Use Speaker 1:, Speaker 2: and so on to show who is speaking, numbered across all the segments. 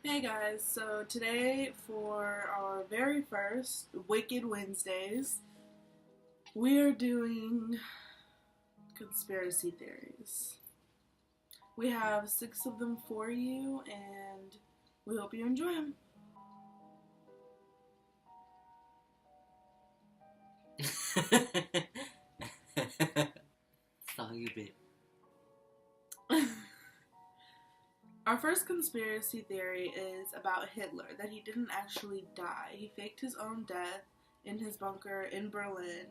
Speaker 1: Hey guys, so today for our very first Wicked Wednesdays, we are doing conspiracy theories. We have 6 of them for you, and we hope you enjoy them.
Speaker 2: Saw you, babe.
Speaker 1: Our first conspiracy theory is about Hitler, that he didn't actually die. He faked his own death in his bunker in Berlin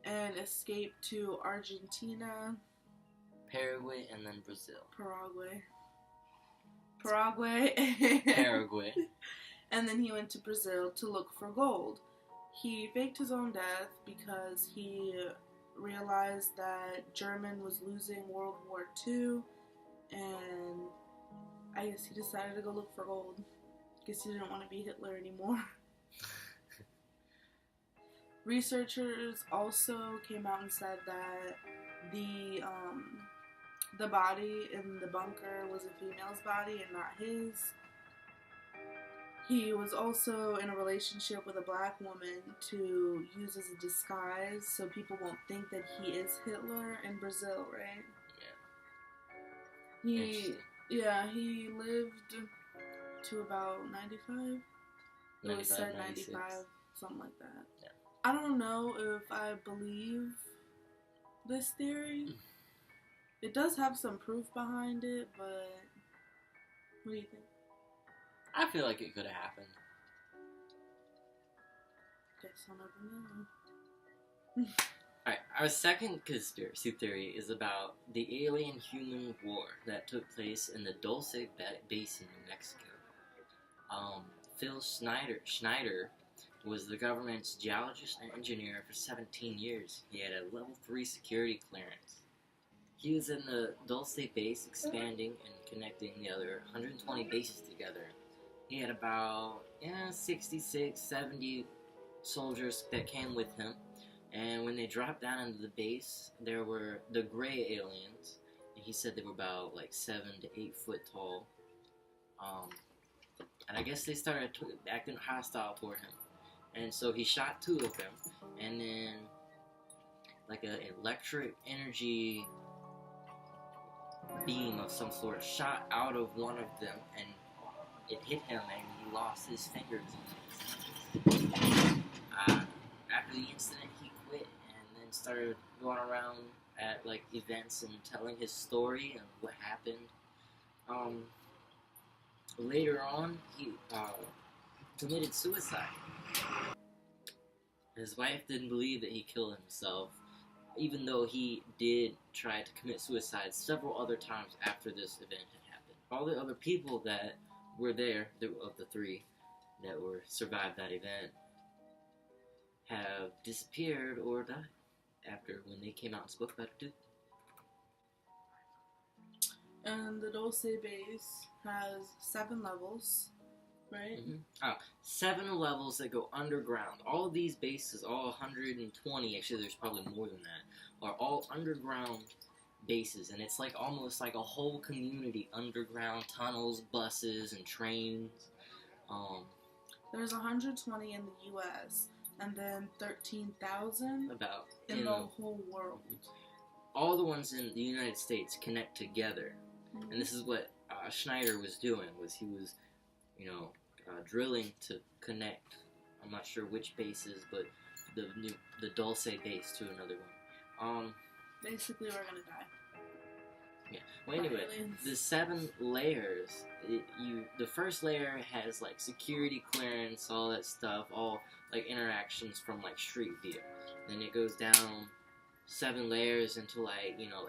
Speaker 1: and escaped to Argentina,
Speaker 2: Paraguay, and then Brazil. Paraguay.
Speaker 1: And then he went to Brazil to look for gold. He faked his own death because he realized that Germany was losing World War II, and I guess he decided to go look for gold. Guess he didn't want to be Hitler anymore. Researchers also came out and said that the body in the bunker was a female's body and not his. He was also in a relationship with a black woman to use as a disguise so people won't think that he is Hitler in Brazil, right?
Speaker 2: Yeah.
Speaker 1: He lived to about 95. It was said 95, something like that.
Speaker 2: Yeah.
Speaker 1: I don't know if I believe this theory. It does have some proof behind it, but what do you think?
Speaker 2: I feel like it could have happened.
Speaker 1: Guess I'll never know.
Speaker 2: Alright, our second conspiracy theory is about the alien-human war that took place in the Dulce Basin in Mexico. Phil Schneider was the government's geologist and engineer for 17 years. He had a level 3 security clearance. He was in the Dulce base, expanding and connecting the other 120 bases together. He had about 66, 70 soldiers that came with him. And when they dropped down into the base, there were the gray aliens. And he said they were about 7 to 8 foot tall. And I guess they started acting hostile toward him. And so he shot 2 of them. And then an electric energy beam of some sort shot out of one of them. And it hit him and he lost his fingers. After the incident, he quit and then started going around at events and telling his story and what happened. Later on, he committed suicide. His wife didn't believe that he killed himself, even though he did try to commit suicide several other times after this event had happened. All the other people that were there, of the 3 that survived that event, have disappeared or died after when they came out and spoke about it too.
Speaker 1: And the Dulce base has 7 levels, right?
Speaker 2: 7 levels that go underground. All of these bases, all 120, actually there's probably more than that, are all underground bases, and it's almost like a whole community, underground tunnels, buses, and trains.
Speaker 1: There's 120 in the U.S., and then 13,000
Speaker 2: about
Speaker 1: in the whole world.
Speaker 2: All the ones in the United States connect together, and this is what Schneider was doing. He was drilling to connect. I'm not sure which bases, but the Dulce base to another one.
Speaker 1: Basically, we're gonna die.
Speaker 2: Yeah. Well, anyway, the 7 layers. The first layer has security clearance, all that stuff, all interactions from Street View. Then it goes down 7 layers into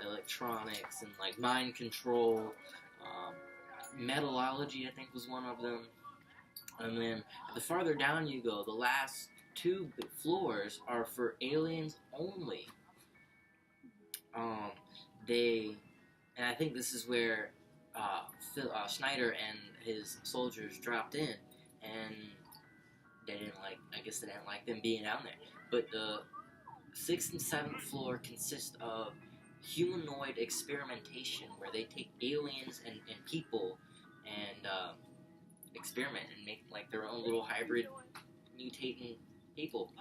Speaker 2: electronics and mind control. Metallurgy, I think, was one of them. And then the farther down you go, the last 2 floors are for aliens only. And I think this is where Schneider and his soldiers dropped in, and they didn't like them being down there. But the 6th and 7th floor consist of humanoid experimentation, where they take aliens and people and experiment and make like their own little hybrid mutating people.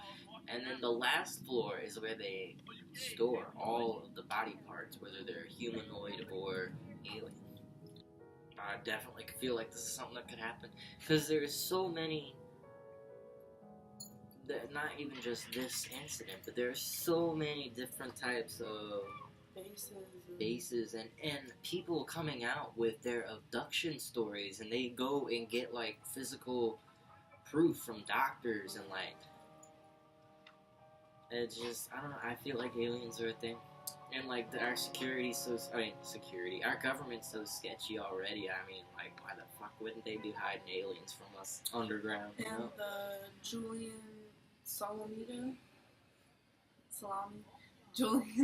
Speaker 2: And then the last floor is where they store all of the body parts, whether they're humanoid or alien. I definitely feel like this is something that could happen because there's so many. Not even just this incident, but there's so many different types of bases and people coming out with their abduction stories, and they go and get like physical proof from doctors, and like it's just, I don't know, I feel like aliens are a thing. And like our our government's so sketchy already. I mean, like, why the fuck wouldn't they be hiding aliens from us underground? You know?
Speaker 1: Julian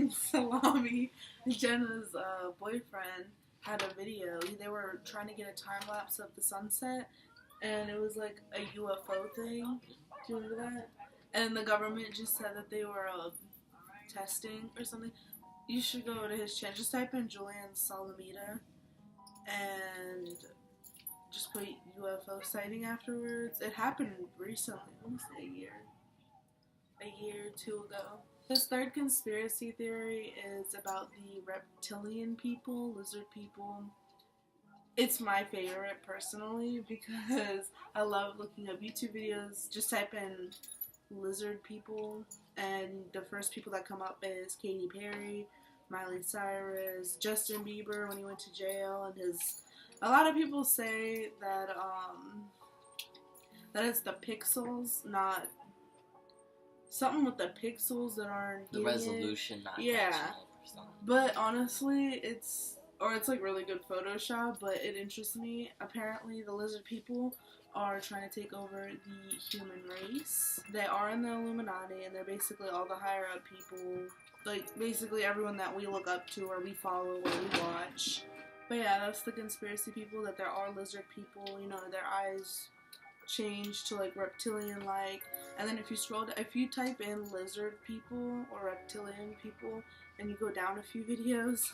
Speaker 1: Salami, Jenna's boyfriend, had a video. They were trying to get a time lapse of the sunset, and it was like a UFO thing. Do you remember that? And the government just said that they were testing or something. You should go to his channel. Just type in Julian Salamita and just put UFO sighting afterwards. It happened recently. I want to say a year or two ago. This third conspiracy theory is about the reptilian people, lizard people. It's my favorite personally because I love looking up YouTube videos. Just type in lizard people, and the first people that come up is Katy Perry, Miley Cyrus, Justin Bieber when he went to jail, and a lot of people say that that it's the pixels, not something with the pixels that aren't
Speaker 2: the resolution, not
Speaker 1: but honestly, it's like really good Photoshop, but it interests me. Apparently, the lizard people are trying to take over the human race. They are in the Illuminati, and they're basically all the higher up people. Like, basically everyone that we look up to, or we follow, or we watch. But yeah, that's the conspiracy people, that there are lizard people. You know, their eyes change to, like, reptilian-like. And then if you type in lizard people, or reptilian people, and you go down a few videos,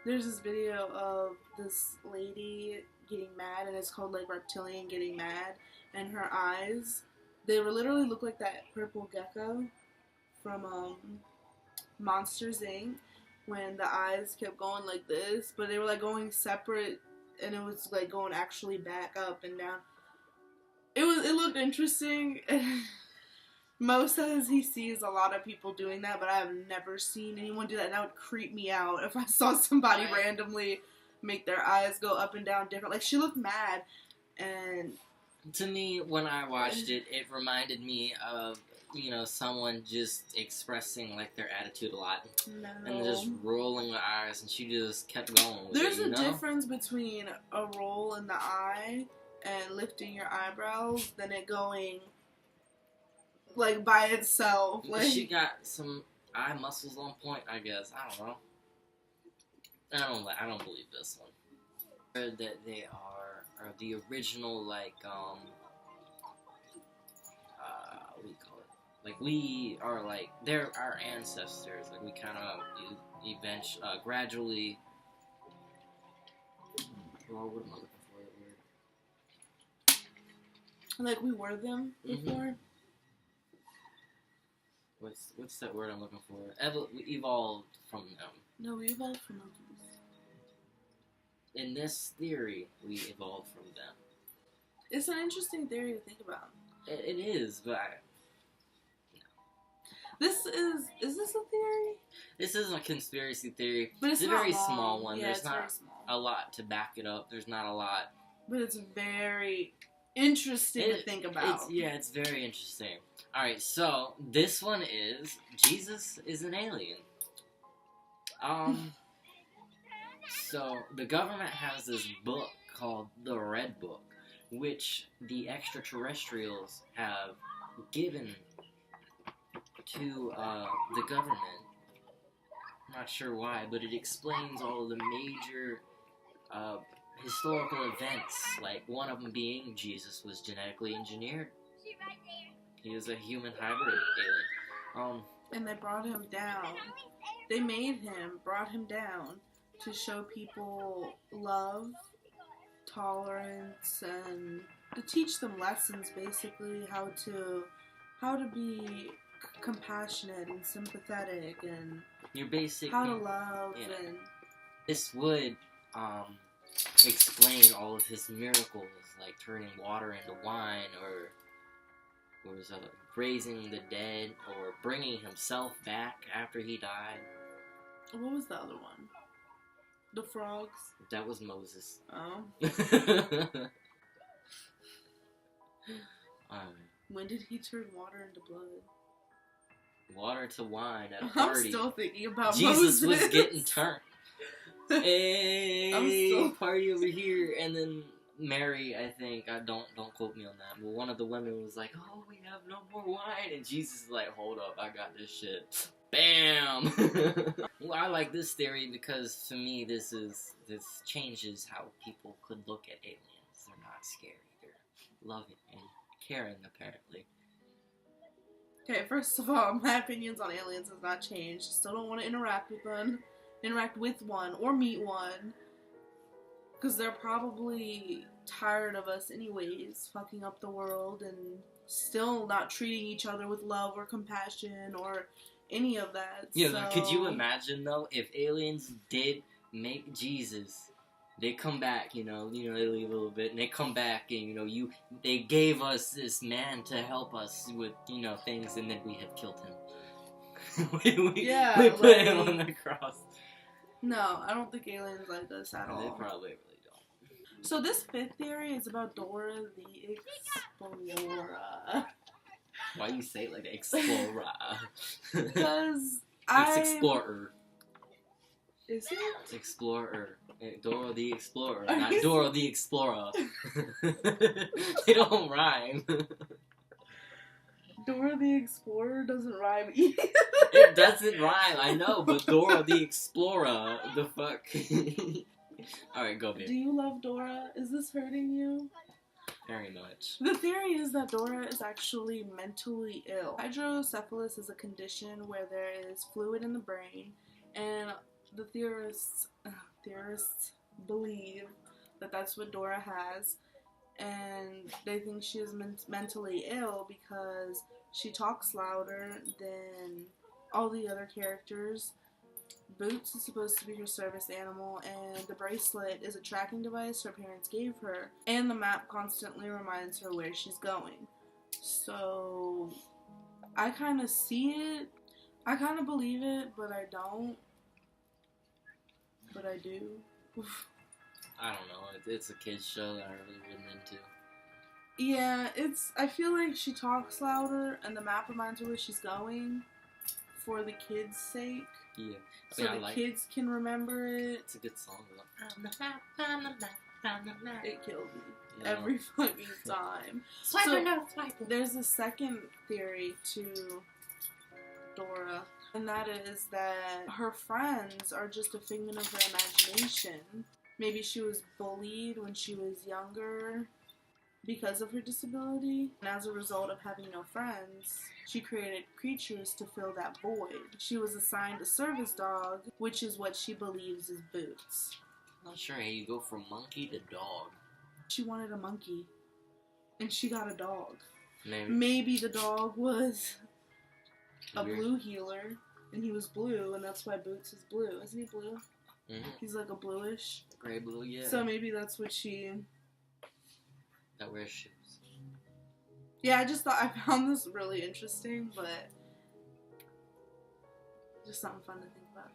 Speaker 1: there's this video of this lady getting mad, and it's called like Reptilian Getting Mad, and her eyes, they literally look like that purple gecko from Monsters Inc. when the eyes kept going like this, but they were like going separate, and it was like going actually back up and down. It looked interesting. Mo says he sees a lot of people doing that, but I have never seen anyone do that, and that would creep me out if I saw somebody randomly make their eyes go up and down different. Like, she looked mad, and
Speaker 2: to me, when I watched it, it reminded me of, you know, someone just expressing like their attitude a lot, and just rolling the eyes, and she just kept going with
Speaker 1: There's
Speaker 2: it,
Speaker 1: a difference between a roll in the eye and lifting your eyebrows than it going like by itself. Like,
Speaker 2: she got some eye muscles on point, I guess. I don't know. I don't believe this one. I heard that they are the original, like, what do you call it? Like, we are, like, they're our ancestors. Like, we kind of gradually. Oh, what am I looking for? That word.
Speaker 1: Like, we were them before.
Speaker 2: What's that word I'm looking for? We evolved from them.
Speaker 1: No, we evolved from them.
Speaker 2: In this theory, we evolved from them.
Speaker 1: It's an interesting theory to think about.
Speaker 2: It is, but
Speaker 1: is this a theory?
Speaker 2: This is a conspiracy theory.
Speaker 1: But it's
Speaker 2: a
Speaker 1: not
Speaker 2: very
Speaker 1: long.
Speaker 2: small one.
Speaker 1: Yeah,
Speaker 2: There's not a lot to back it up. There's not a lot.
Speaker 1: But it's very interesting to think about.
Speaker 2: It's very interesting. Alright, so this one is Jesus is an alien. So the government has this book called the Red Book, which the extraterrestrials have given to the government. I'm not sure why, but it explains all of the major historical events, like one of them being Jesus was genetically engineered. He is a human hybrid alien.
Speaker 1: And they brought him down. They brought him down to show people love, tolerance and to teach them lessons, basically how to be compassionate and sympathetic and
Speaker 2: You're basically
Speaker 1: how to love and
Speaker 2: this would explain all of his miracles, like turning water into wine, or was raising the dead, or bringing himself back after he died.
Speaker 1: What was the other one? The frogs?
Speaker 2: That was Moses.
Speaker 1: Oh. When did he turn water into blood?
Speaker 2: Water to wine at a party.
Speaker 1: I'm still thinking about
Speaker 2: Jesus
Speaker 1: Moses.
Speaker 2: was getting turned. Hey, party over here, and then Mary, I think, don't quote me on that, but one of the women was like, "Oh, we have no more wine," and Jesus is like, "Hold up, I got this shit." Bam. Well, I like this theory because to me, this changes how people could look at aliens. They're not scary; they're loving and caring, apparently.
Speaker 1: Okay, first of all, my opinions on aliens has not changed. Still don't want to interact with one, or meet one. Because they're probably tired of us anyways, fucking up the world and still not treating each other with love or compassion or any of that.
Speaker 2: Yeah,
Speaker 1: so...
Speaker 2: Could you imagine, though, if aliens did make Jesus, they come back, they leave a little bit, and they come back, and, they gave us this man to help us with, things, and then we had killed him. we put him on the cross.
Speaker 1: No, I don't think aliens like this at all.
Speaker 2: They probably really don't.
Speaker 1: So this fifth theory is about Dora the Explorer.
Speaker 2: Why you say it like the Explorer?
Speaker 1: Because
Speaker 2: It's Explorer.
Speaker 1: Is it?
Speaker 2: It's Explorer. Dora the Explorer, not Dora the Explorer. They don't rhyme.
Speaker 1: Dora the Explorer doesn't rhyme either.
Speaker 2: It doesn't rhyme, I know, but Dora the Explorer, the fuck? Alright, go, babe.
Speaker 1: Do you love Dora? Is this hurting you?
Speaker 2: Very much.
Speaker 1: The theory is that Dora is actually mentally ill. Hydrocephalus is a condition where there is fluid in the brain, and the theorists believe that that's what Dora has. And they think she is mentally ill because she talks louder than all the other characters. Boots is supposed to be her service animal, and the bracelet is a tracking device her parents gave her, and the map constantly reminds her where she's going. So, I kind of see it, I kind of believe it, but I don't. But I do.
Speaker 2: I don't know. It's a kid's show that I really wasn't into.
Speaker 1: Yeah, I feel like she talks louder and the map reminds her where she's going for the kids' sake.
Speaker 2: Yeah.
Speaker 1: So the kids can remember it.
Speaker 2: It's a good song, though.
Speaker 1: It killed me every fucking time.
Speaker 2: Swiper.
Speaker 1: There's a second theory to Dora, and that is that her friends are just a figment of her imagination. Maybe she was bullied when she was younger because of her disability, and as a result of having no friends, she created creatures to fill that void. She was assigned a service dog, which is what she believes is Boots.
Speaker 2: I'm not sure how you go from monkey to dog.
Speaker 1: She wanted a monkey, and she got a dog.
Speaker 2: Maybe
Speaker 1: the dog was a blue healer, and he was blue, and that's why Boots is blue. Isn't he blue?
Speaker 2: Mm-hmm.
Speaker 1: He's like a bluish.
Speaker 2: Gray blue, yeah.
Speaker 1: So maybe that's what she...
Speaker 2: That wears shoes.
Speaker 1: Yeah, I just thought I found this really interesting, but just something fun to think about.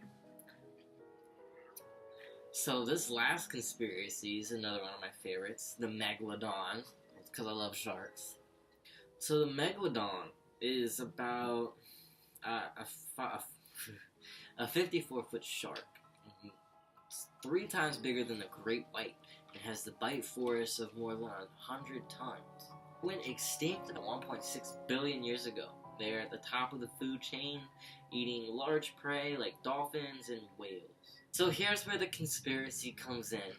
Speaker 2: So this last conspiracy is another one of my favorites, the megalodon, because I love sharks. So the megalodon is about a 54-foot shark. It's 3 times bigger than the great white. It has the bite force of more than 100 tons. Went extinct 1.6 billion years ago. They're at the top of the food chain, eating large prey like dolphins and whales. So here's where the conspiracy comes in.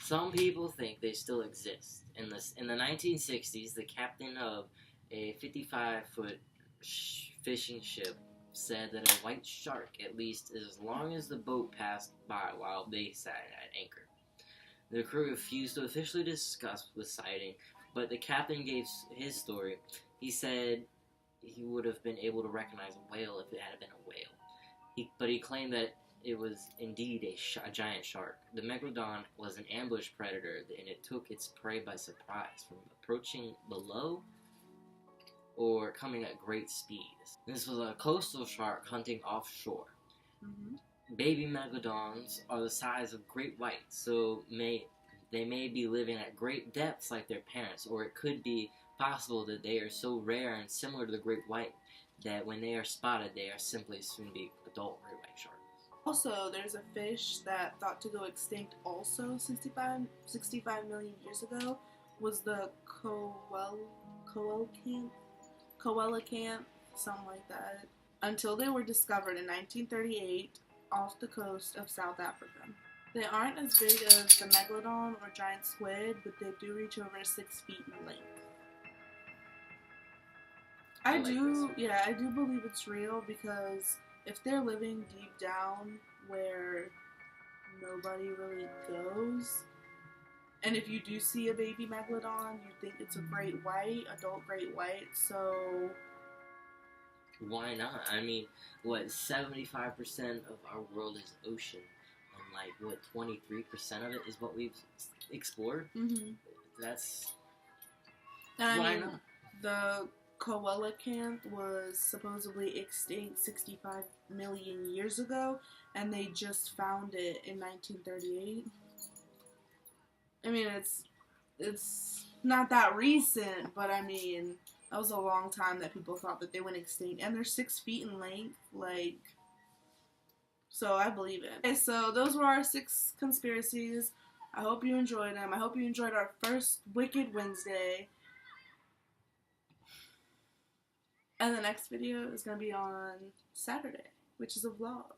Speaker 2: Some people think they still exist. In the 1960s, the captain of a 55-foot fishing ship said that a white shark, at least as long as the boat passed by while they sat at anchor. The crew refused to officially discuss the sighting, but the captain gave his story. He said he would have been able to recognize a whale if it had been a whale. But he claimed that it was indeed a giant shark. The megalodon was an ambush predator, and it took its prey by surprise from approaching below or coming at great speeds. This was a coastal shark hunting offshore.
Speaker 1: Mm-hmm.
Speaker 2: Baby megalodons are the size of great whites, so they may be living at great depths like their parents, or it could be possible that they are so rare and similar to the great white that when they are spotted, they are simply assumed to be adult great white sharks.
Speaker 1: Also, there's a fish that thought to go extinct also 65 million years ago, was the coelacanth, something like that, until they were discovered in 1938 off the coast of South Africa. They aren't as big as the megalodon or giant squid, but they do reach over 6 feet in length. I do believe it's real, because if they're living deep down where nobody really goes, and if you do see a baby megalodon, you think it's a great white, adult great white, so
Speaker 2: why not? I mean, 75% of our world is ocean, and 23% of it is what we've explored?
Speaker 1: Mm-hmm.
Speaker 2: Why not?
Speaker 1: The coelacanth was supposedly extinct 65 million years ago, and they just found it in 1938. I mean, it's not that recent, but I mean, that was a long time that people thought that they went extinct, and they're 6 feet in length, so I believe it. Okay, so those were our 6 conspiracies. I hope you enjoyed them. I hope you enjoyed our first Wicked Wednesday. And the next video is going to be on Saturday, which is a vlog.